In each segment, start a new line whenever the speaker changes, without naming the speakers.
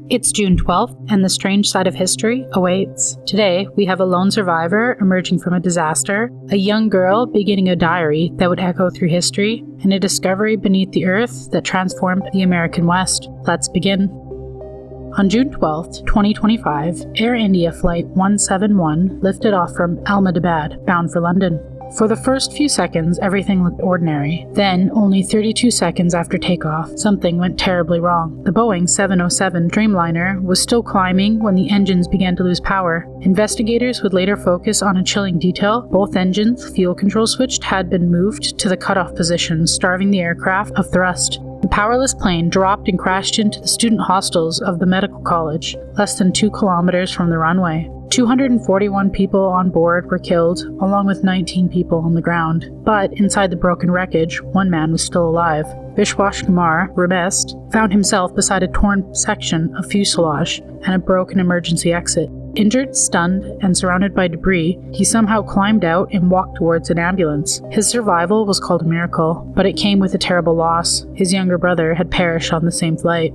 It's June 12th, and the strange side of history awaits. Today, we have a lone survivor emerging from a disaster, a young girl beginning a diary that would echo through history, and a discovery beneath the earth that transformed the American West. Let's begin. On June 12th, 2025, Air India Flight 171 lifted off from Ahmedabad, bound for London. For the first few seconds, everything looked ordinary. Then, only 32 seconds after takeoff, something went terribly wrong. The Boeing 707 Dreamliner was still climbing when the engines began to lose power. Investigators would later focus on a chilling detail. Both engines, fuel control switched, had been moved to the cutoff position, starving the aircraft of thrust. The powerless plane dropped and crashed into the student hostels of the medical college, less than 2 kilometers from the runway. 241 people on board were killed, along with 19 people on the ground. But inside the broken wreckage, one man was still alive. Vishwash Kumar Ramest found himself beside a torn section of fuselage and a broken emergency exit. Injured, stunned, and surrounded by debris, he somehow climbed out and walked towards an ambulance. His survival was called a miracle, but it came with a terrible loss. His younger brother had perished on the same flight.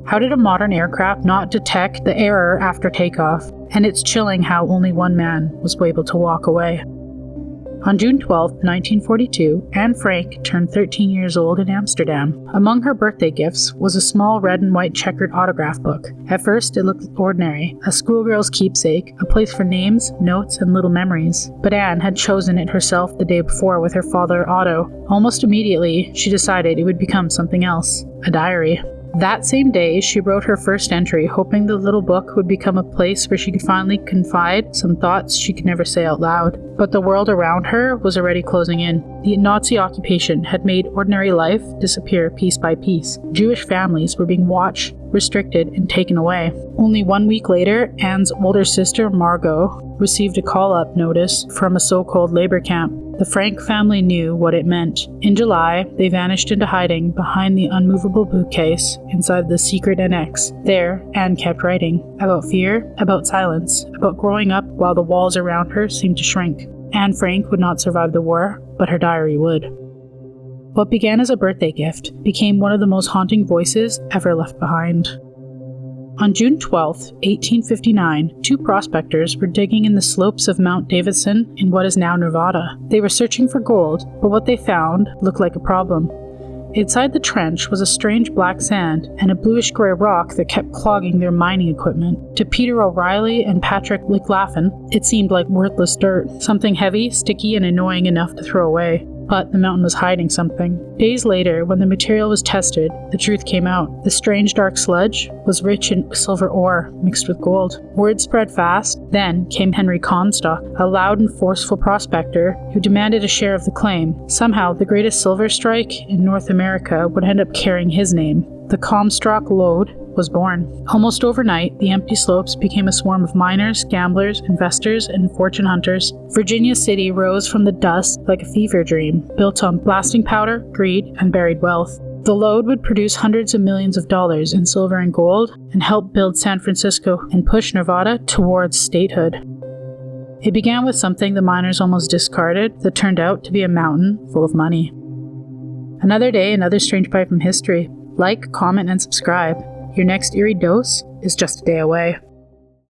How did a modern aircraft not detect the error after takeoff? And it's chilling how only one man was able to walk away. On June 12, 1942, Anne Frank turned 13 years old in Amsterdam. Among her birthday gifts was a small red and white checkered autograph book. At first, it looked ordinary, a schoolgirl's keepsake, a place for names, notes, and little memories. But Anne had chosen it herself the day before with her father, Otto. Almost immediately, she decided it would become something else, a diary. That same day, she wrote her first entry, hoping the little book would become a place where she could finally confide some thoughts she could never say out loud. But the world around her was already closing in. The Nazi occupation had made ordinary life disappear piece by piece. Jewish families were being watched, restricted, and taken away. Only 1 week later, Anne's older sister, Margot, received a call-up notice from a so-called labor camp. The Frank family knew what it meant. In July, they vanished into hiding behind the unmovable bookcase inside the secret annex. There, Anne kept writing about fear, about silence, about growing up while the walls around her seemed to shrink. Anne Frank would not survive the war, but her diary would. What began as a birthday gift became one of the most haunting voices ever left behind. On June 12, 1859, 2 prospectors were digging in the slopes of Mount Davidson in what is now Nevada. They were searching for gold, but what they found looked like a problem. Inside the trench was a strange black sand and a bluish-gray rock that kept clogging their mining equipment. To Peter O'Reilly and Patrick McLaughlin, it seemed like worthless dirt, something heavy, sticky, and annoying enough to throw away. But the mountain was hiding something. Days later, when the material was tested, the truth came out. The strange dark sludge was rich in silver ore mixed with gold. Word spread fast. Then came Henry Comstock, a loud and forceful prospector who demanded a share of the claim. Somehow, the greatest silver strike in North America would end up carrying his name. The Comstock Lode was born. Almost overnight, the empty slopes became a swarm of miners, gamblers, investors, and fortune hunters. Virginia City rose from the dust like a fever dream, built on blasting powder, greed, and buried wealth. The Lode would produce hundreds of millions of dollars in silver and gold and help build San Francisco and push Nevada towards statehood. It began with something the miners almost discarded that turned out to be a mountain full of money. Another day, another strange bite from history. Like, comment, and subscribe. Your next eerie dose is just a day away.